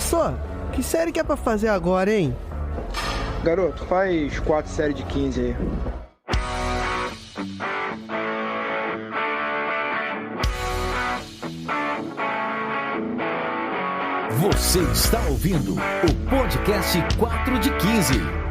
Só, que série que é pra fazer agora, hein? Garoto, faz 4 séries de 15 aí. Você está ouvindo o podcast 4 de 15.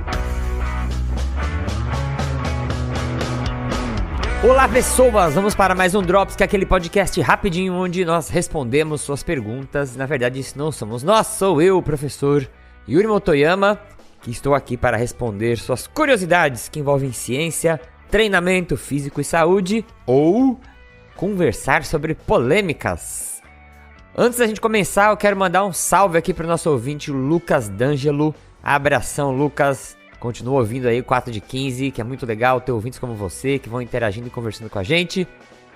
Olá pessoas, vamos para mais um Drops, que é aquele podcast rapidinho onde nós respondemos suas perguntas. Na verdade isso não somos nós, sou eu, o professor Yuri Motoyama, que estou aqui para responder suas curiosidades que envolvem ciência, treinamento físico e saúde ou conversar sobre polêmicas. Antes da gente começar, eu quero mandar um salve aqui para o nosso ouvinte, o Lucas D'Angelo. Abração, Lucas. Continua ouvindo aí o 4 de 15, que é muito legal ter ouvintes como você, que vão interagindo e conversando com a gente.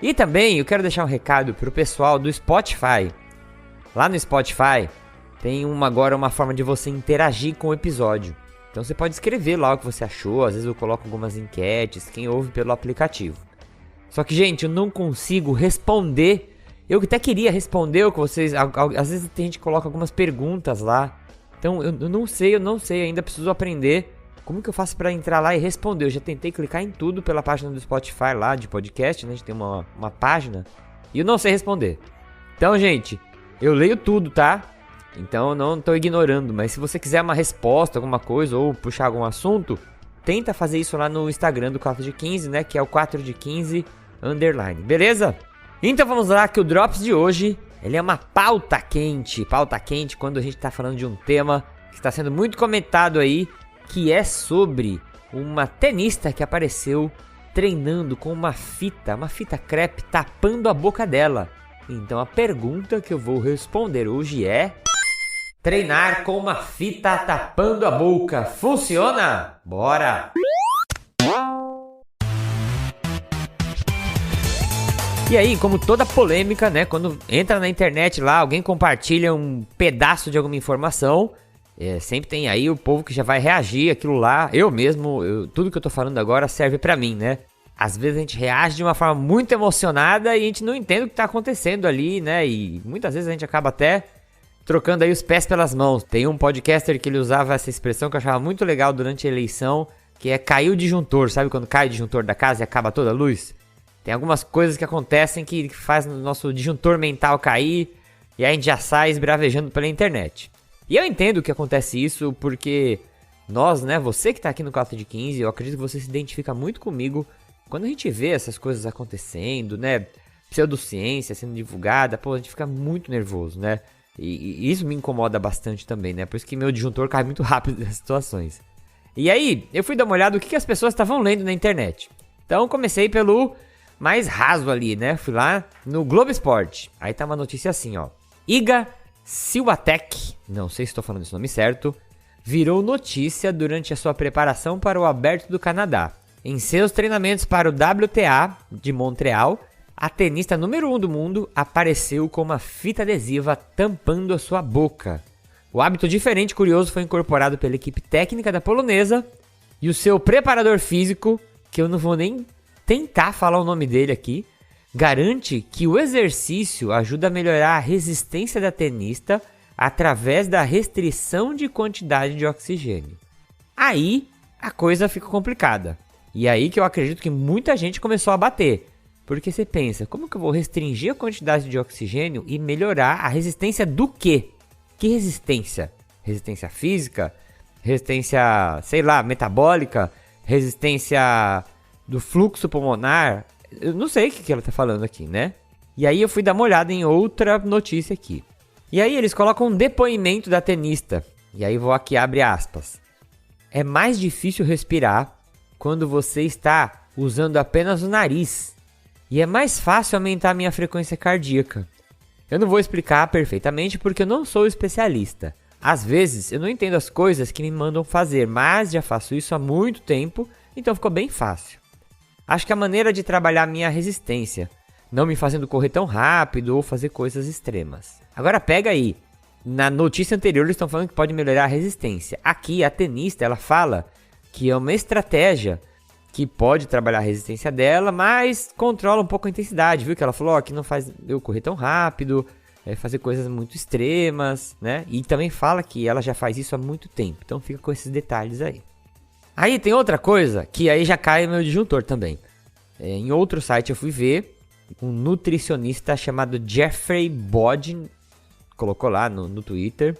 E também eu quero deixar um recado pro pessoal do Spotify. Lá no Spotify tem agora uma forma de você interagir com o episódio. Então você pode escrever lá o que você achou, às vezes eu coloco algumas enquetes, quem ouve pelo aplicativo. Só que, gente, eu não consigo responder. Eu até queria responder o que vocês... Às vezes tem gente que coloca algumas perguntas lá. Então eu não sei, ainda preciso aprender. Como que eu faço pra entrar lá e responder? Eu já tentei clicar em tudo pela página do Spotify lá, de podcast, né? A gente tem uma página. E eu não sei responder. Então, gente, eu leio tudo, tá? Então eu não tô ignorando. Mas se você quiser uma resposta, alguma coisa, ou puxar algum assunto, tenta fazer isso lá no Instagram do 4 de 15, né? Que é o 4 de 15 _, beleza? Então vamos lá, que o Drops de hoje, ele é uma pauta quente. Pauta quente quando a gente tá falando de um tema que está sendo muito comentado aí, que é sobre uma tenista que apareceu treinando com uma fita crepe tapando a boca dela. Então a pergunta que eu vou responder hoje é: treinar com uma fita tapando a boca funciona? Bora! E aí, como toda polêmica, né, quando entra na internet lá, alguém compartilha um pedaço de alguma informação, sempre tem aí o povo que já vai reagir aquilo lá. Eu mesmo, tudo que eu tô falando agora serve pra mim, né? Às vezes a gente reage de uma forma muito emocionada e a gente não entende o que tá acontecendo ali, né? E muitas vezes a gente acaba até trocando aí os pés pelas mãos. Tem um podcaster que ele usava essa expressão que eu achava muito legal durante a eleição, que é caiu o disjuntor. Sabe quando cai o disjuntor da casa e acaba toda a luz? Tem algumas coisas que acontecem que faz o nosso disjuntor mental cair e aí a gente já sai esbravejando pela internet. E eu entendo que acontece isso porque nós, né, você que tá aqui no 4 de 15, eu acredito que você se identifica muito comigo quando a gente vê essas coisas acontecendo, né, pseudociência sendo divulgada, pô, a gente fica muito nervoso, né, e isso me incomoda bastante também, né, por isso que meu disjuntor cai muito rápido nessas situações. E aí, eu fui dar uma olhada no que as pessoas estavam lendo na internet. Então, comecei pelo mais raso ali, né, fui lá no Globo Esporte, aí tá uma notícia assim, ó: Iga Swiatek, não sei se estou falando esse nome certo, virou notícia durante a sua preparação para o Aberto do Canadá. Em seus treinamentos para o WTA de Montreal, a tenista número 1 do mundo apareceu com uma fita adesiva tampando a sua boca. O hábito diferente e curioso foi incorporado pela equipe técnica da polonesa e o seu preparador físico, que eu não vou nem tentar falar o nome dele aqui, garante que o exercício ajuda a melhorar a resistência da tenista através da restrição de quantidade de oxigênio. Aí a coisa fica complicada. E aí que eu acredito que muita gente começou a bater. Porque você pensa, como que eu vou restringir a quantidade de oxigênio e melhorar a resistência do quê? Que resistência? Resistência física? Resistência, sei lá, metabólica? Resistência do fluxo pulmonar? Eu não sei o que ela tá falando aqui, né? E aí eu fui dar uma olhada em outra notícia aqui. E aí eles colocam um depoimento da tenista. E aí vou aqui, abre aspas. É mais difícil respirar quando você está usando apenas o nariz. E é mais fácil aumentar a minha frequência cardíaca. Eu não vou explicar perfeitamente porque eu não sou especialista. Às vezes eu não entendo as coisas que me mandam fazer, mas já faço isso há muito tempo, então ficou bem fácil. Acho que a maneira de trabalhar a minha resistência, não me fazendo correr tão rápido ou fazer coisas extremas. Agora pega aí, na notícia anterior eles estão falando que pode melhorar a resistência. Aqui a tenista, ela fala que é uma estratégia que pode trabalhar a resistência dela, mas controla um pouco a intensidade, viu? Que ela falou, ó, que não faz eu correr tão rápido, fazer coisas muito extremas, né? E também fala que ela já faz isso há muito tempo. Então fica com esses detalhes aí. Aí tem outra coisa que aí já cai no meu disjuntor também. Em outro site eu fui ver, um nutricionista chamado Jeffrey Bodin colocou lá no Twitter.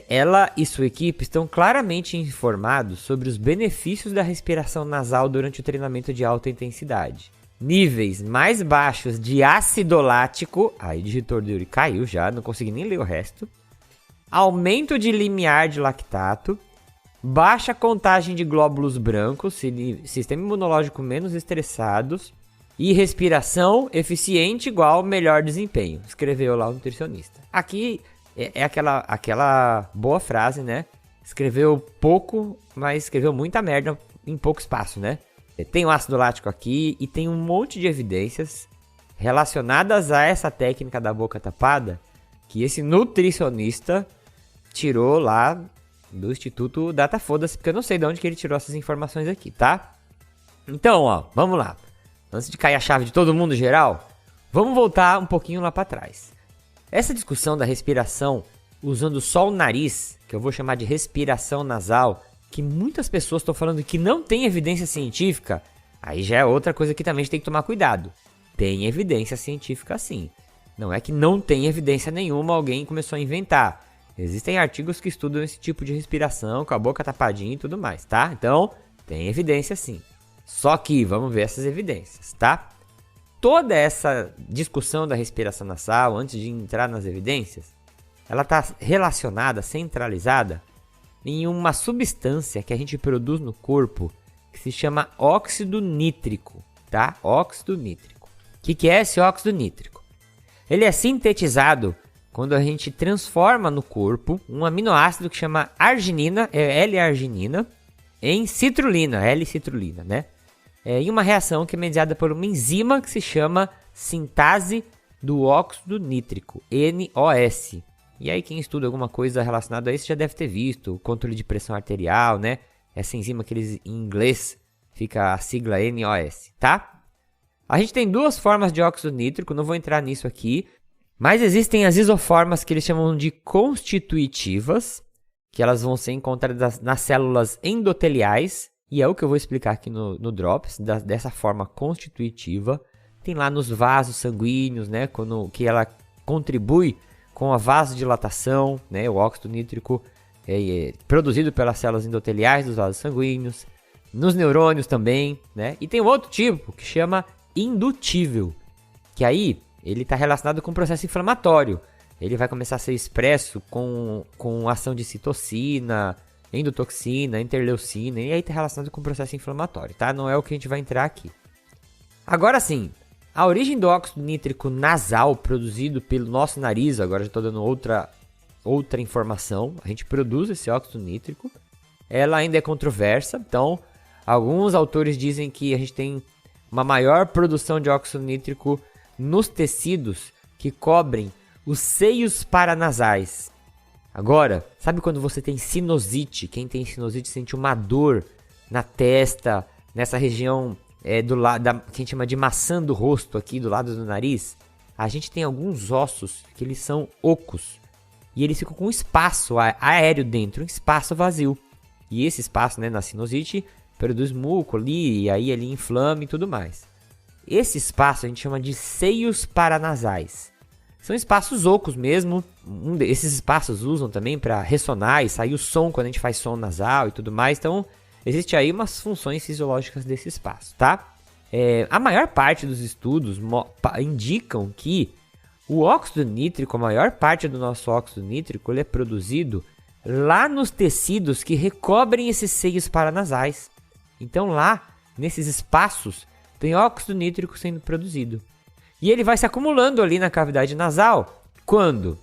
Ela e sua equipe estão claramente informados sobre os benefícios da respiração nasal durante o treinamento de alta intensidade. Níveis mais baixos de ácido lático, aí o digitor do Yuri caiu já, não consegui nem ler o resto. Aumento de limiar de lactato, baixa contagem de glóbulos brancos, sistema imunológico menos estressados e respiração eficiente igual melhor desempenho, escreveu lá o nutricionista. Aqui é aquela boa frase, né? Escreveu pouco, mas escreveu muita merda em pouco espaço, né? Tem o ácido lático aqui e tem um monte de evidências relacionadas a essa técnica da boca tapada que esse nutricionista tirou lá do Instituto Datafoda-se, porque eu não sei de onde que ele tirou essas informações aqui, tá? Então, ó, vamos lá. Antes de cair a chave de todo mundo geral, vamos voltar um pouquinho lá para trás. Essa discussão da respiração usando só o nariz, que eu vou chamar de respiração nasal, que muitas pessoas estão falando que não tem evidência científica, aí já é outra coisa que também a gente tem que tomar cuidado. Tem evidência científica sim. Não é que não tem evidência nenhuma, alguém começou a inventar. Existem artigos que estudam esse tipo de respiração, com a boca tapadinha e tudo mais, tá? Então, tem evidência sim. Só que vamos ver essas evidências, tá? Toda essa discussão da respiração nasal, antes de entrar nas evidências, ela está relacionada, centralizada, em uma substância que a gente produz no corpo que se chama óxido nítrico, tá? Óxido nítrico. O que é esse óxido nítrico? Ele é sintetizado quando a gente transforma no corpo um aminoácido que chama arginina, L-arginina, em citrulina, L-citrulina, né? Em uma reação que é mediada por uma enzima que se chama sintase do óxido nítrico, NOS. E aí quem estuda alguma coisa relacionada a isso já deve ter visto, o controle de pressão arterial, né? Essa enzima que eles, em inglês fica a sigla NOS, tá? A gente tem duas formas de óxido nítrico, não vou entrar nisso aqui, mas existem as isoformas que eles chamam de constitutivas, que elas vão ser encontradas nas células endoteliais, e é o que eu vou explicar aqui no Drops, dessa forma constitutiva. Tem lá nos vasos sanguíneos, né, que ela contribui com a vasodilatação, né, o óxido nítrico é produzido pelas células endoteliais dos vasos sanguíneos, nos neurônios também, né, e tem outro tipo que chama indutível, que aí ele está relacionado com o processo inflamatório. Ele vai começar a ser expresso com ação de citocina, endotoxina, interleucina, e aí está relacionado com o processo inflamatório, tá? Não é o que a gente vai entrar aqui. Agora sim, a origem do óxido nítrico nasal produzido pelo nosso nariz, agora já estou dando outra informação, a gente produz esse óxido nítrico, ela ainda é controversa, então alguns autores dizem que a gente tem uma maior produção de óxido nítrico nos tecidos que cobrem os seios paranasais. Agora, sabe quando você tem sinusite? Quem tem sinusite sente uma dor na testa, nessa região do lado que a gente chama de maçã do rosto, aqui do lado do nariz. A gente tem alguns ossos que eles são ocos e eles ficam com um espaço aéreo dentro, um espaço vazio. E esse espaço, né, na sinusite, produz muco ali, e aí ele inflama e tudo mais. Esse espaço a gente chama de seios paranasais. São espaços ocos mesmo. Esses espaços usam também para ressonar e sair o som quando a gente faz som nasal e tudo mais. Então, existe aí umas funções fisiológicas desse espaço, tá? A maior parte dos estudos indicam que o óxido nítrico, a maior parte do nosso óxido nítrico, ele é produzido lá nos tecidos que recobrem esses seios paranasais. Então, lá, nesses espaços, tem óxido nítrico sendo produzido. E ele vai se acumulando ali na cavidade nasal quando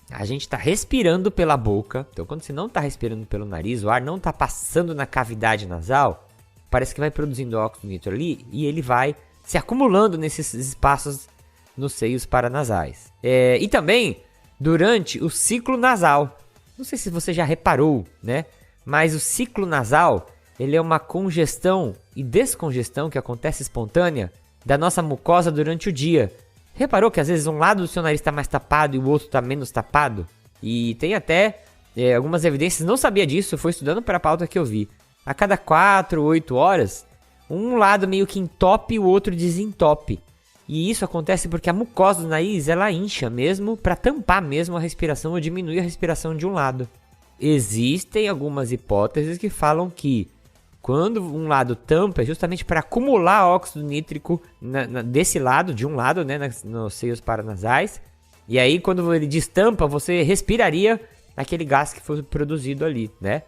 a gente está respirando pela boca. Então, quando você não está respirando pelo nariz, o ar não está passando na cavidade nasal, parece que vai produzindo óxido nítrico ali e ele vai se acumulando nesses espaços nos seios paranasais. E também durante o ciclo nasal. Não sei se você já reparou, né? Mas o ciclo nasal, ele é uma congestão e descongestão que acontece espontânea da nossa mucosa durante o dia. Reparou que às vezes um lado do seu nariz está mais tapado e o outro está menos tapado? E tem até algumas evidências, não sabia disso, foi estudando para a pauta que eu vi. A cada 4 ou 8 horas, um lado meio que entope e o outro desentope. E isso acontece porque a mucosa do nariz, ela incha mesmo para tampar mesmo a respiração ou diminuir a respiração de um lado. Existem algumas hipóteses que falam que quando um lado tampa é justamente para acumular óxido nítrico desse lado, de um lado, né, nos seios paranasais. E aí quando ele destampa, você respiraria aquele gás que foi produzido ali, né?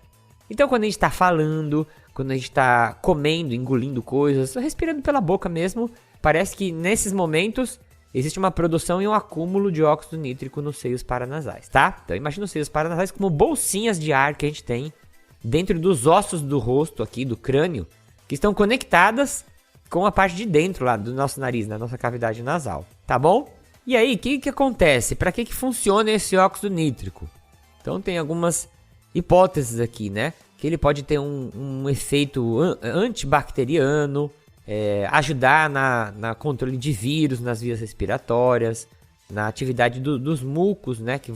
Então quando a gente está falando, quando a gente está comendo, engolindo coisas, respirando pela boca mesmo, parece que nesses momentos existe uma produção e um acúmulo de óxido nítrico nos seios paranasais, tá? Então imagina os seios paranasais como bolsinhas de ar que a gente tem dentro dos ossos do rosto aqui, do crânio, que estão conectadas com a parte de dentro lá do nosso nariz, na nossa cavidade nasal, tá bom? E aí, o que acontece? Para que funciona esse óxido nítrico? Então tem algumas hipóteses aqui, né? Que ele pode ter um efeito antibacteriano, ajudar na controle de vírus nas vias respiratórias, na atividade dos mucos, né, que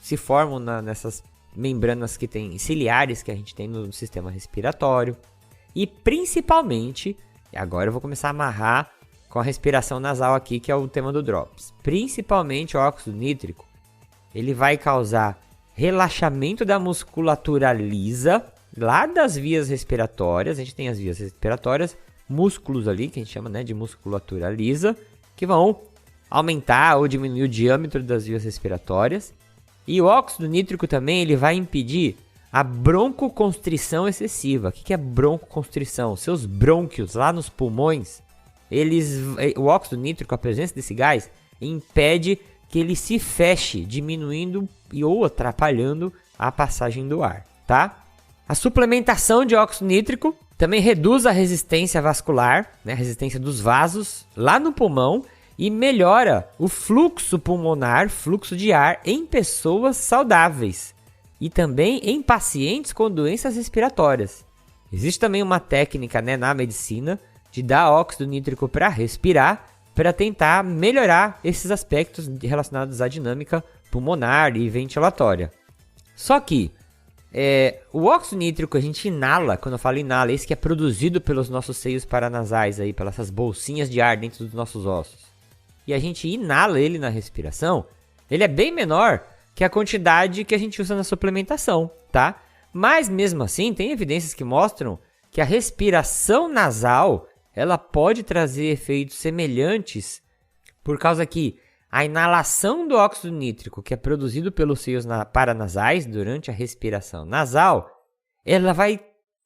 se formam nessas membranas que tem ciliares que a gente tem no sistema respiratório. E principalmente, agora eu vou começar a amarrar com a respiração nasal aqui, que é o tema do Drops. Principalmente o óxido nítrico, ele vai causar relaxamento da musculatura lisa, lá das vias respiratórias. A gente tem as vias respiratórias, músculos ali, que a gente chama, né, de musculatura lisa, que vão aumentar ou diminuir o diâmetro das vias respiratórias. E o óxido nítrico também ele vai impedir a broncoconstrição excessiva. O que é broncoconstrição? Seus brônquios lá nos pulmões, o óxido nítrico, a presença desse gás, impede que ele se feche, diminuindo ou atrapalhando a passagem do ar, tá? A suplementação de óxido nítrico também reduz a resistência vascular, né, a resistência dos vasos lá no pulmão, e melhora o fluxo pulmonar, fluxo de ar em pessoas saudáveis e também em pacientes com doenças respiratórias. Existe também uma técnica, né, na medicina de dar óxido nítrico para respirar, para tentar melhorar esses aspectos relacionados à dinâmica pulmonar e ventilatória. Só que o óxido nítrico a gente inala, quando eu falo inala, esse que é produzido pelos nossos seios paranasais, aí, pelas essas bolsinhas de ar dentro dos nossos ossos. E a gente inala ele na respiração, ele é bem menor que a quantidade que a gente usa na suplementação, tá? Mas mesmo assim, tem evidências que mostram que a respiração nasal, ela pode trazer efeitos semelhantes, por causa que a inalação do óxido nítrico, que é produzido pelos seios paranasais durante a respiração nasal, ela vai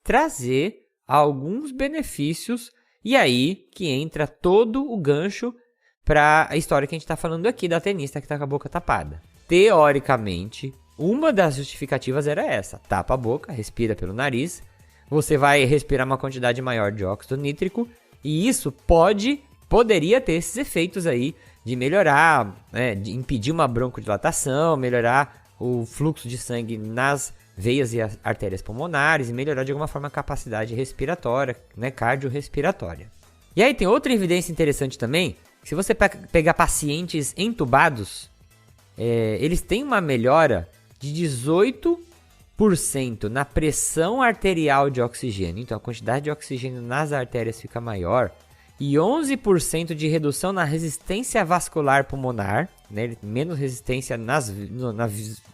trazer alguns benefícios, e aí que entra todo o gancho para a história que a gente está falando aqui da tenista que está com a boca tapada. Teoricamente, uma das justificativas era essa: tapa a boca, respira pelo nariz, você vai respirar uma quantidade maior de óxido nítrico, e isso poderia ter esses efeitos aí de melhorar, né, de impedir uma broncodilatação, melhorar o fluxo de sangue nas veias e artérias pulmonares e melhorar de alguma forma a capacidade respiratória, né, cardiorrespiratória. E aí tem outra evidência interessante também. Se você pegar pacientes entubados, eles têm uma melhora de 18% na pressão arterial de oxigênio. Então a quantidade de oxigênio nas artérias fica maior. E 11% de redução na resistência vascular pulmonar, né? Menos resistência nas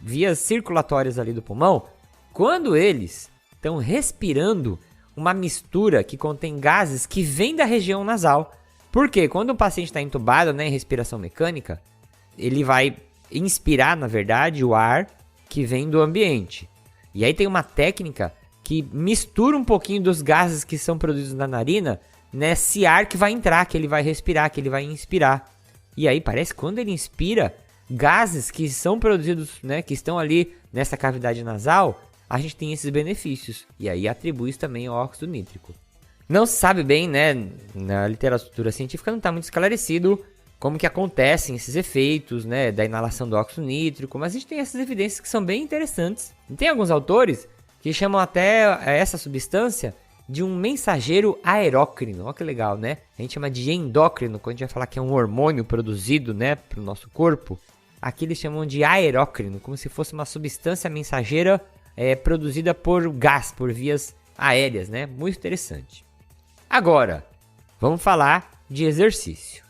vias circulatórias ali do pulmão, quando eles estão respirando uma mistura que contém gases que vêm da região nasal. Porque quando o paciente está entubado, né, em respiração mecânica, ele vai inspirar, na verdade, o ar que vem do ambiente. E aí tem uma técnica que mistura um pouquinho dos gases que são produzidos na narina nesse ar que vai entrar, que ele vai respirar, que ele vai inspirar. E aí parece que quando ele inspira, gases que são produzidos, né, que estão ali nessa cavidade nasal, a gente tem esses benefícios. E aí atribui isso também ao óxido nítrico. Não se sabe bem, né, na literatura científica não está muito esclarecido como que acontecem esses efeitos, né, da inalação do óxido nítrico, mas a gente tem essas evidências que são bem interessantes. E tem alguns autores que chamam até essa substância de um mensageiro aerócrino. Olha que legal, né? A gente chama de endócrino, quando a gente vai falar que é um hormônio produzido, né, para o nosso corpo. Aqui eles chamam de aerócrino, como se fosse uma substância mensageira produzida por gás, por vias aéreas, né? Muito interessante. Agora, vamos falar de exercício.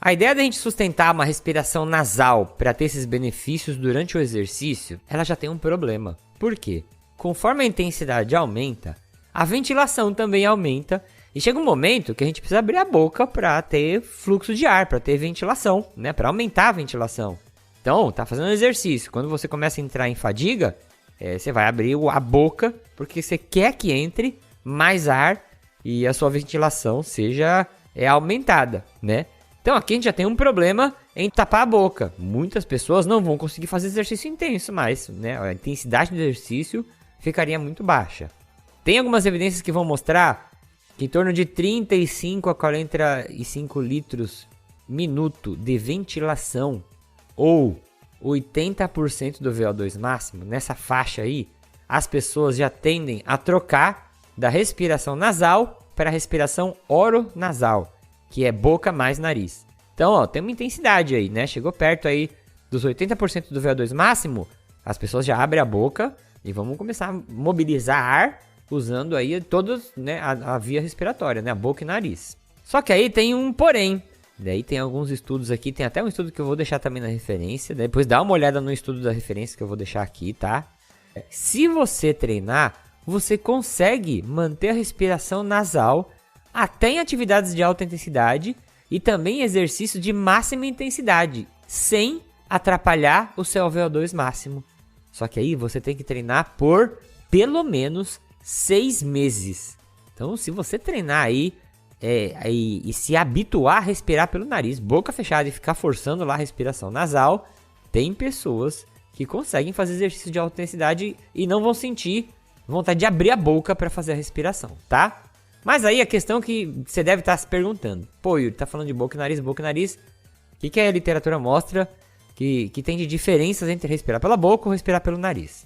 A ideia da gente sustentar uma respiração nasal para ter esses benefícios durante o exercício, ela já tem um problema. Por quê? Conforme a intensidade aumenta, a ventilação também aumenta e chega um momento que a gente precisa abrir a boca para ter fluxo de ar, para ter ventilação, né? Para aumentar a ventilação. Então, tá fazendo exercício. Quando você começa a entrar em fadiga, você vai abrir a boca porque você quer que entre mais ar e a sua ventilação seja aumentada, né? Então aqui a gente já tem um problema em tapar a boca. Muitas pessoas não vão conseguir fazer exercício intenso mais, né? A intensidade do exercício ficaria muito baixa. Tem algumas evidências que vão mostrar que em torno de 35 a 45 litros minuto de ventilação ou 80% do VO2 máximo, nessa faixa aí, as pessoas já tendem a trocar da respiração nasal para a respiração oronasal, que é boca mais nariz. Então, ó, tem uma intensidade aí, né? Chegou perto aí dos 80% do VO2 máximo, as pessoas já abrem a boca e vamos começar a mobilizar ar usando aí todos, né, a via respiratória, né? A boca e nariz. Só que aí tem um porém. Daí tem alguns estudos aqui, tem até um estudo que eu vou deixar também na referência. Depois dá uma olhada no estudo da referência que eu vou deixar aqui, tá? Se você treinar, você consegue manter a respiração nasal até em atividades de alta intensidade e também exercício de máxima intensidade, sem atrapalhar o seu VO2 máximo. Só que aí você tem que treinar por pelo menos 6 meses. Então, se você treinar aí e se habituar a respirar pelo nariz, boca fechada e ficar forçando lá a respiração nasal, tem pessoas que conseguem fazer exercício de alta intensidade e não vão sentir vontade de abrir a boca para fazer a respiração, tá? Mas aí a questão que você deve estar se perguntando: pô, Yuri, tá falando de boca e nariz, boca e nariz. O que a literatura mostra que tem de diferenças entre respirar pela boca ou respirar pelo nariz?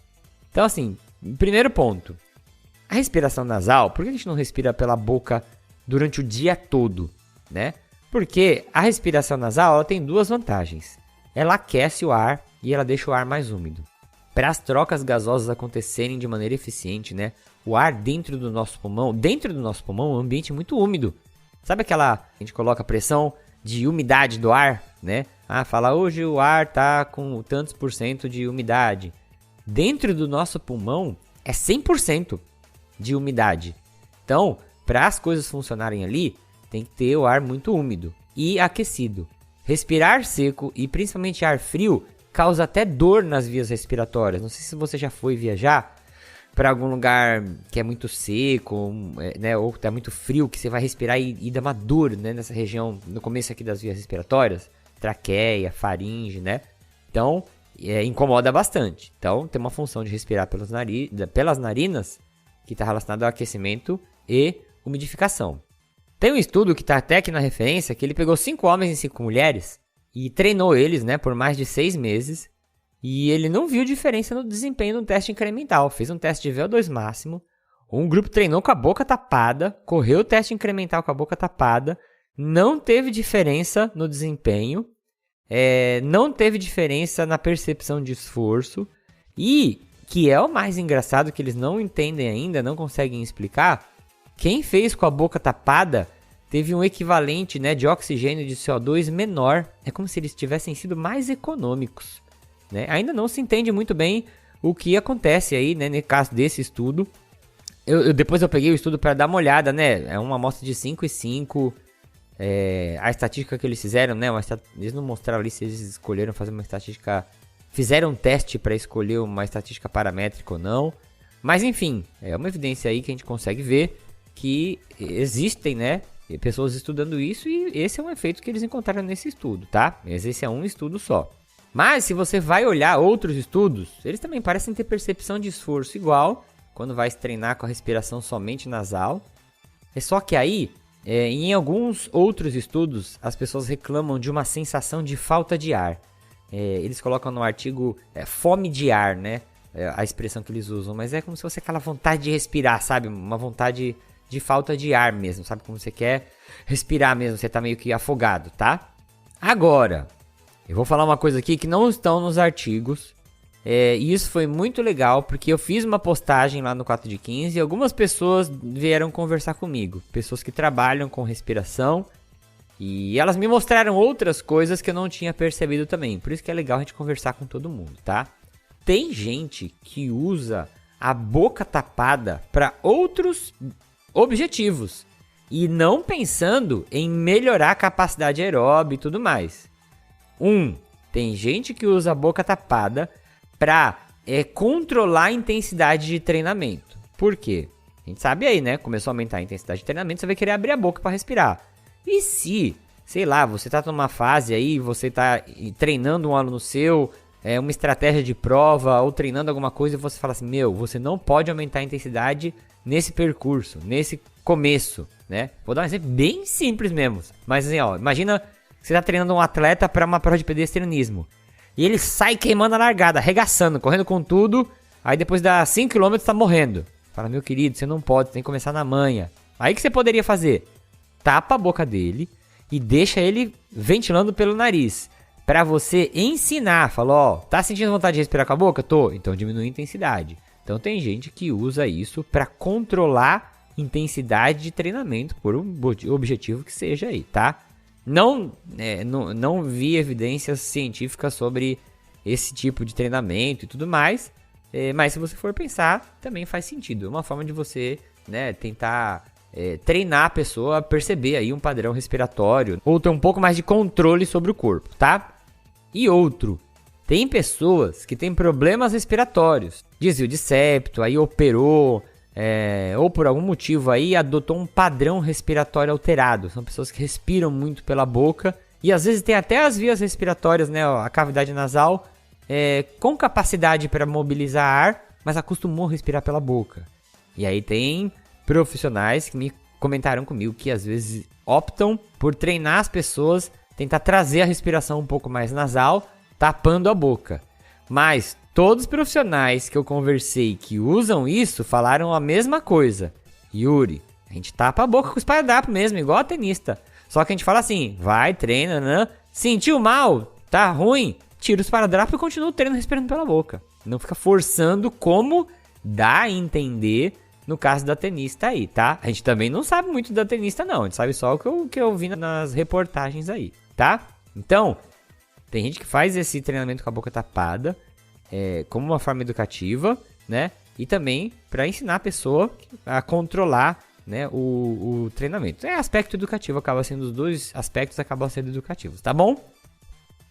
Então, assim, primeiro ponto. A respiração nasal, por que a gente não respira pela boca durante o dia todo, né? Porque a respiração nasal ela tem duas vantagens. Ela aquece o ar e ela deixa o ar mais úmido. Para as trocas gasosas acontecerem de maneira eficiente, né? O ar dentro do nosso pulmão é um ambiente muito úmido. Sabe aquela, a gente coloca pressão de umidade do ar, né? Ah, fala hoje o ar tá com tantos por cento de umidade. Dentro do nosso pulmão é 100% de umidade. Então, para as coisas funcionarem ali, tem que ter o ar muito úmido e aquecido. Respirar seco e principalmente ar frio causa até dor nas vias respiratórias. Não sei se você já foi viajar para algum lugar que é muito seco, né, ou que tá muito frio, que você vai respirar e dá uma dor, né, nessa região, no começo aqui das vias respiratórias, traqueia, faringe, né? Então, incomoda bastante. Então, tem uma função de respirar pelas narinas, que está relacionado ao aquecimento e umidificação. Tem um estudo que está até aqui na referência, que ele pegou 5 homens e 5 mulheres e treinou eles, né, por mais de 6 meses. E ele não viu diferença no desempenho no teste incremental. Fez um teste de VO2 máximo. Um grupo treinou com a boca tapada, correu o teste incremental com a boca tapada. Não teve diferença no desempenho. Não teve diferença na percepção de esforço. E, que é o mais engraçado, que eles não entendem ainda, não conseguem explicar, quem fez com a boca tapada teve um equivalente, né, de oxigênio de CO2 menor. É como se eles tivessem sido mais econômicos. Né? Ainda não se entende muito bem o que acontece aí, né, no caso desse estudo. Depois eu peguei o estudo para dar uma olhada, né? É uma amostra de 5 e 5. A estatística que eles fizeram, né? Eles não mostraram ali se eles escolheram fazer uma estatística. Fizeram um teste para escolher uma estatística paramétrica ou não. Mas enfim, é uma evidência aí que a gente consegue ver que existem, né, pessoas estudando isso e esse é um efeito que eles encontraram nesse estudo, tá? Mas esse é um estudo só. Mas se você vai olhar outros estudos, eles também parecem ter percepção de esforço igual quando vai se treinar com a respiração somente nasal. É só que aí, em alguns outros estudos, as pessoas reclamam de uma sensação de falta de ar. Eles colocam no artigo fome de ar, né? A expressão que eles usam, mas é como se fosse aquela vontade de respirar, sabe? Uma vontade de falta de ar mesmo, sabe? Como você quer respirar mesmo, você tá meio que afogado, tá? Agora, eu vou falar uma coisa aqui que não estão nos artigos, e isso foi muito legal, porque eu fiz uma postagem lá no 4 de 15 e algumas pessoas vieram conversar comigo, pessoas que trabalham com respiração, e elas me mostraram outras coisas que eu não tinha percebido também, por isso que é legal a gente conversar com todo mundo, tá? Tem gente que usa a boca tapada para outros objetivos e não pensando em melhorar a capacidade aeróbica e tudo mais. Tem gente que usa a boca tapada para controlar a intensidade de treinamento. Por quê? A gente sabe aí, né? Começou a aumentar a intensidade de treinamento, você vai querer abrir a boca para respirar. E se, sei lá, você tá numa fase aí, você tá treinando um aluno seu, uma estratégia de prova ou treinando alguma coisa e você fala assim, você não pode aumentar a intensidade nesse percurso, nesse começo, né? Vou dar um exemplo bem simples mesmo, mas assim, imagina que você tá treinando um atleta para uma prova de pedestrianismo e ele sai queimando a largada, arregaçando, correndo com tudo, aí depois dá 5 km tá morrendo. Fala, meu querido, você não pode, você tem que começar na manha. Aí o que você poderia fazer? Tapa a boca dele e deixa ele ventilando pelo nariz. Pra você ensinar, fala, tá sentindo vontade de respirar com a boca? Tô, então diminui a intensidade. Então tem gente que usa isso pra controlar intensidade de treinamento por um objetivo que seja aí, tá? Não vi evidências científicas sobre esse tipo de treinamento e tudo mais, mas se você for pensar, também faz sentido. É uma forma de você, tentar treinar a pessoa a perceber aí um padrão respiratório ou ter um pouco mais de controle sobre o corpo, tá? E tem pessoas que têm problemas respiratórios, desvio de septo, aí operou, ou por algum motivo aí adotou um padrão respiratório alterado. São pessoas que respiram muito pela boca e às vezes tem até as vias respiratórias, a cavidade nasal, com capacidade para mobilizar ar, mas acostumou a respirar pela boca. E aí tem profissionais que me comentaram comigo que às vezes optam por treinar as pessoas, tentar trazer a respiração um pouco mais nasal, tapando a boca. Mas todos os profissionais que eu conversei que usam isso falaram a mesma coisa. Yuri, a gente tapa a boca com o esparadrapo mesmo, igual a tenista. Só que a gente fala assim, vai, treina, né? Sentiu mal, tá ruim, tira o esparadrapo e continua o treino respirando pela boca. Não fica forçando como dá a entender no caso da tenista aí, tá? A gente também não sabe muito da tenista não, a gente sabe só o que eu vi nas reportagens aí, tá? Então, tem gente que faz esse treinamento com a boca tapada, como uma forma educativa, né? E também para ensinar a pessoa a controlar, né, o treinamento. Aspecto educativo, acaba sendo os dois aspectos, acabam sendo educativos, tá bom?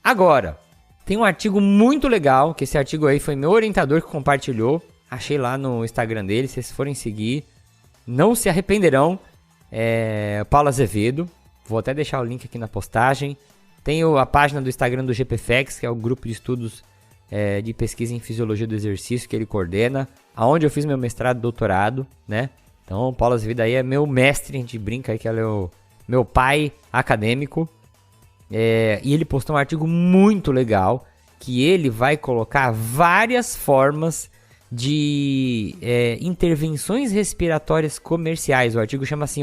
Agora, tem um artigo muito legal, que esse artigo aí foi meu orientador que compartilhou. Achei lá no Instagram dele, se vocês forem seguir, não se arrependerão. Paulo Azevedo, vou até deixar o link aqui na postagem. Tenho a página do Instagram do GPFX, que é o grupo de estudos de pesquisa em fisiologia do exercício que ele coordena, aonde eu fiz meu mestrado e doutorado, né? Então, o Paulo Azevedo aí é meu mestre, a gente brinca aí que ele é o meu pai acadêmico. E ele postou um artigo muito legal, que ele vai colocar várias formas de intervenções respiratórias comerciais. O artigo chama assim,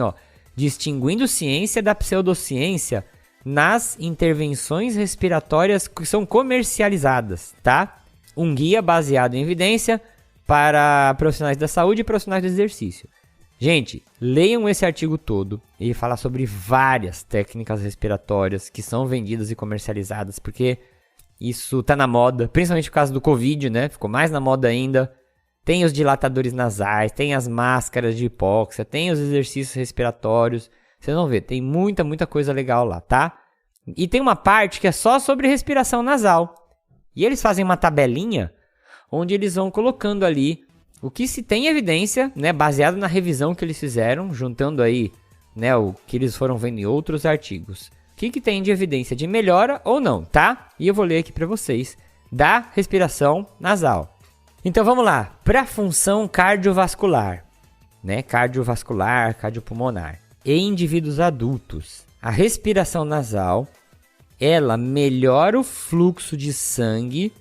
distinguindo ciência da pseudociência nas intervenções respiratórias que são comercializadas, tá? Um guia baseado em evidência para profissionais da saúde e profissionais do exercício. Gente, leiam esse artigo todo. Ele fala sobre várias técnicas respiratórias que são vendidas e comercializadas, porque isso tá na moda, principalmente por causa do Covid, né? Ficou mais na moda ainda. Tem os dilatadores nasais, tem as máscaras de hipóxia, tem os exercícios respiratórios. Vocês vão ver, tem muita coisa legal lá, tá? E tem uma parte que é só sobre respiração nasal. E eles fazem uma tabelinha onde eles vão colocando ali o que se tem evidência, né? Baseado na revisão que eles fizeram, juntando aí, né, o que eles foram vendo em outros artigos. O que tem de evidência de melhora ou não, tá? E eu vou ler aqui para vocês da respiração nasal. Então vamos lá, para a função cardiovascular, né? Cardiovascular, cardiopulmonar. Em indivíduos adultos, a respiração nasal, ela melhora o fluxo de sangue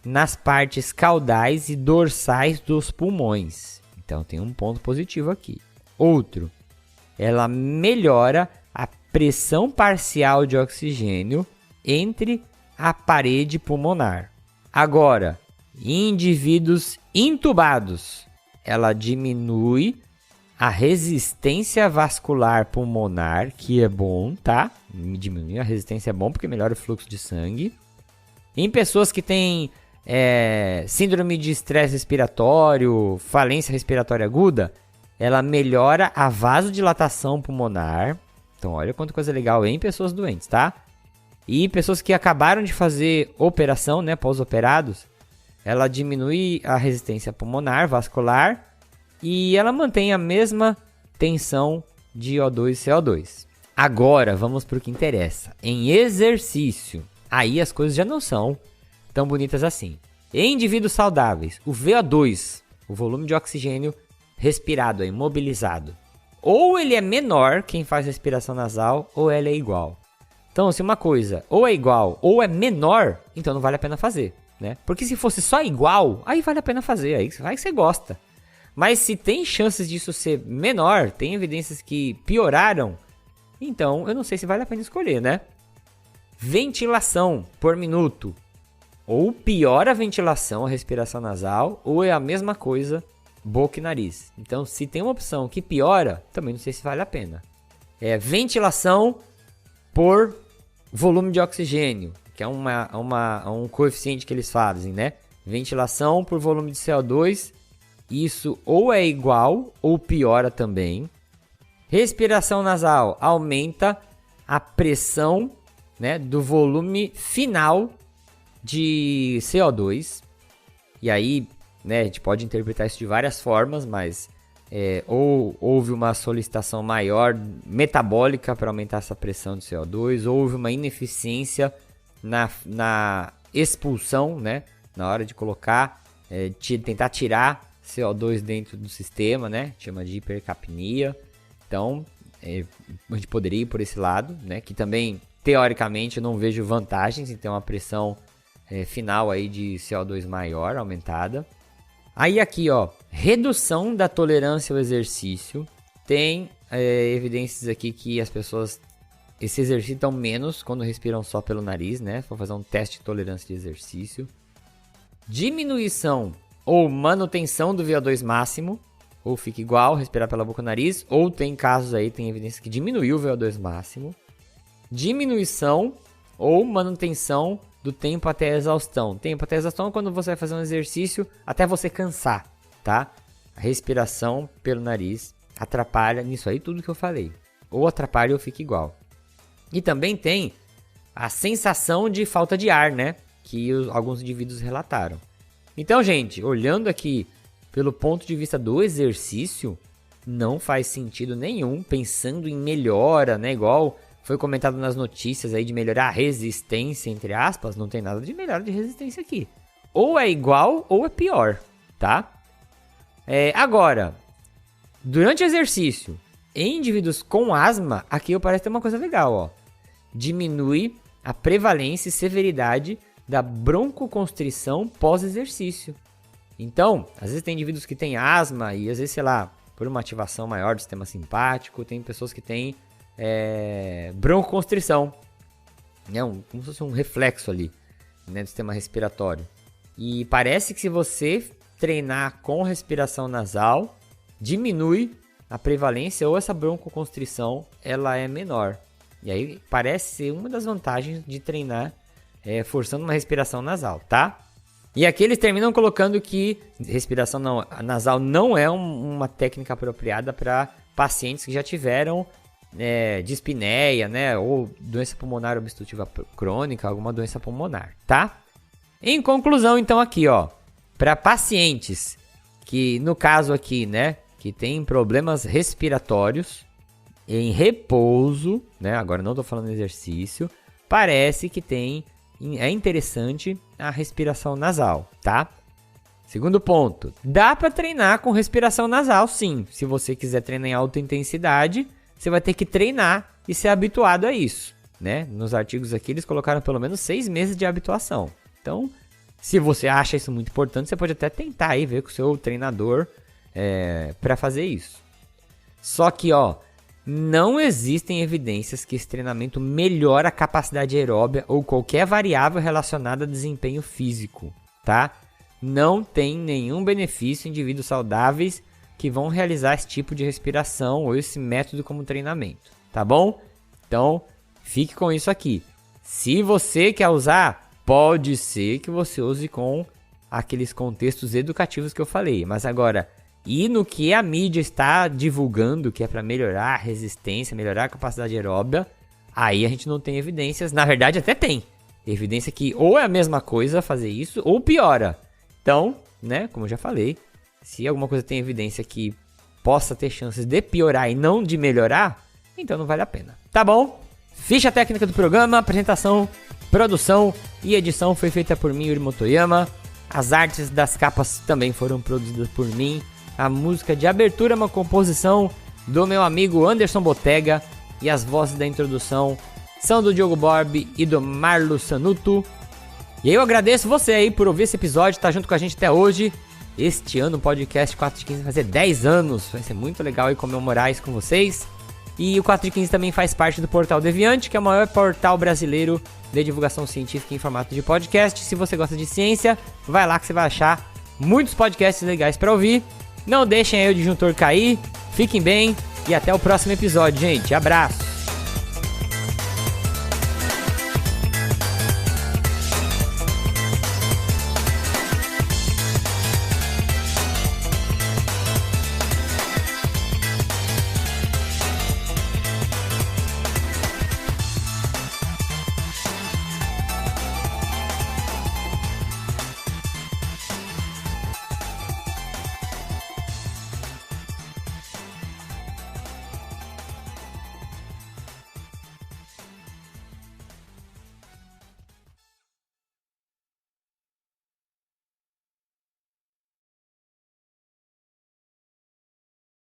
nas partes caudais e dorsais dos pulmões. Então tem um ponto positivo aqui. Outro, ela melhora a pressão parcial de oxigênio entre a parede pulmonar. Agora, em indivíduos intubados, ela diminui a resistência vascular pulmonar, que é bom, tá? Diminuir a resistência é bom porque melhora o fluxo de sangue. Em pessoas que têm síndrome de estresse respiratório, falência respiratória aguda, ela melhora a vasodilatação pulmonar. Então, olha quanta coisa legal em pessoas doentes, tá? E pessoas que acabaram de fazer operação, né, pós-operados, ela diminui a resistência pulmonar, vascular, e ela mantém a mesma tensão de O2 e CO2. Agora, vamos para o que interessa. Em exercício, aí as coisas já não são tão bonitas assim. Em indivíduos saudáveis, o VO2, o volume de oxigênio respirado, imobilizado, ou ele é menor, quem faz respiração nasal, ou ele é igual. Então, se uma coisa ou é igual ou é menor, então não vale a pena fazer, né? Porque se fosse só igual, aí vale a pena fazer, aí vai que você gosta. Mas se tem chances disso ser menor, tem evidências que pioraram, então eu não sei se vale a pena escolher, né? Ventilação por minuto. Ou piora a ventilação, a respiração nasal, ou é a mesma coisa, boca e nariz. Então, se tem uma opção que piora, também não sei se vale a pena. Ventilação por volume de oxigênio, que é um coeficiente que eles fazem, né? Ventilação por volume de CO2, isso ou é igual ou piora também. Respiração nasal aumenta a pressão, né, do volume final de CO2. E aí, né, a gente pode interpretar isso de várias formas, mas ou houve uma solicitação maior metabólica para aumentar essa pressão de CO2, ou houve uma ineficiência na expulsão, né, na hora de colocar, tentar tirar CO2 dentro do sistema, né, chama de hipercapnia. Então, a gente poderia ir por esse lado, né, que também, teoricamente, eu não vejo vantagens em ter uma pressão final aí de CO2 maior, aumentada. Aí aqui, ó, redução da tolerância ao exercício. Tem evidências aqui que as pessoas se exercitam menos quando respiram só pelo nariz, né? Vou fazer um teste de tolerância de exercício. Diminuição ou manutenção do VO2 máximo. Ou fica igual, respirar pela boca ou nariz. Ou tem casos aí, tem evidências que diminuiu o VO2 máximo. Diminuição ou manutenção do tempo até a exaustão. Tempo até a exaustão é quando você vai fazer um exercício até você cansar, tá? A respiração pelo nariz atrapalha nisso aí tudo que eu falei. Ou atrapalha ou fica igual. E também tem a sensação de falta de ar, né? Que alguns indivíduos relataram. Então, gente, olhando aqui pelo ponto de vista do exercício, não faz sentido nenhum, pensando em melhora, né? Igual foi comentado nas notícias aí de melhorar a resistência, entre aspas, não tem nada de melhora de resistência aqui. Ou é igual ou é pior, tá? Agora, durante o exercício, em indivíduos com asma, aqui parece ter uma coisa legal, ó. Diminui a prevalência e severidade da broncoconstrição pós-exercício. Então, às vezes tem indivíduos que têm asma e às vezes, sei lá, por uma ativação maior do sistema simpático, tem pessoas que têm broncoconstrição, né? Como se fosse um reflexo ali, né, do sistema respiratório. E parece que se você treinar com respiração nasal, diminui a prevalência ou essa broncoconstrição, ela é menor. E aí parece ser uma das vantagens de treinar forçando uma respiração nasal, tá? E aqui eles terminam colocando que respiração nasal não é uma técnica apropriada para pacientes que já tiveram dispneia, né, ou doença pulmonar obstrutiva crônica, alguma doença pulmonar, tá? Em conclusão, então, aqui, ó, para pacientes que, no caso aqui, né, que tem problemas respiratórios em repouso, né, agora não tô falando exercício, parece que é interessante a respiração nasal, tá? Segundo ponto, dá para treinar com respiração nasal, sim. Se você quiser treinar em alta intensidade, você vai ter que treinar e ser habituado a isso, né? Nos artigos aqui eles colocaram pelo menos 6 meses de habituação. Então, se você acha isso muito importante, você pode até tentar aí ver com o seu treinador para fazer isso. Só que, ó, não existem evidências que esse treinamento melhora a capacidade aeróbia ou qualquer variável relacionada a desempenho físico, tá? Não tem nenhum benefício em indivíduos saudáveis que vão realizar esse tipo de respiração ou esse método como treinamento, tá bom? Então, fique com isso aqui. Se você quer usar, pode ser que você use com aqueles contextos educativos que eu falei, mas agora, e no que a mídia está divulgando, que é para melhorar a resistência, melhorar a capacidade aeróbia, aí a gente não tem evidências, na verdade até tem evidência que ou é a mesma coisa fazer isso, ou piora. Então, né, como eu já falei, se alguma coisa tem evidência que possa ter chances de piorar e não de melhorar, então não vale a pena. Tá bom? Ficha técnica do programa, apresentação, produção e edição foi feita por mim, Yuri Motoyama. As artes das capas também foram produzidas por mim. A música de abertura é uma composição do meu amigo Anderson Botega. E as vozes da introdução são do Diogo Borbi e do Marlo Sanuto. E aí eu agradeço você aí por ouvir esse episódio, tá junto com a gente até hoje. Este ano o podcast 4 de 15 vai fazer 10 anos. Vai ser muito legal aí comemorar isso com vocês. E o 4 de 15 também faz parte do Portal Deviante, que é o maior portal brasileiro de divulgação científica em formato de podcast. Se você gosta de ciência, vai lá que você vai achar muitos podcasts legais para ouvir. Não deixem aí o disjuntor cair, fiquem bem e até o próximo episódio, gente. Abraço!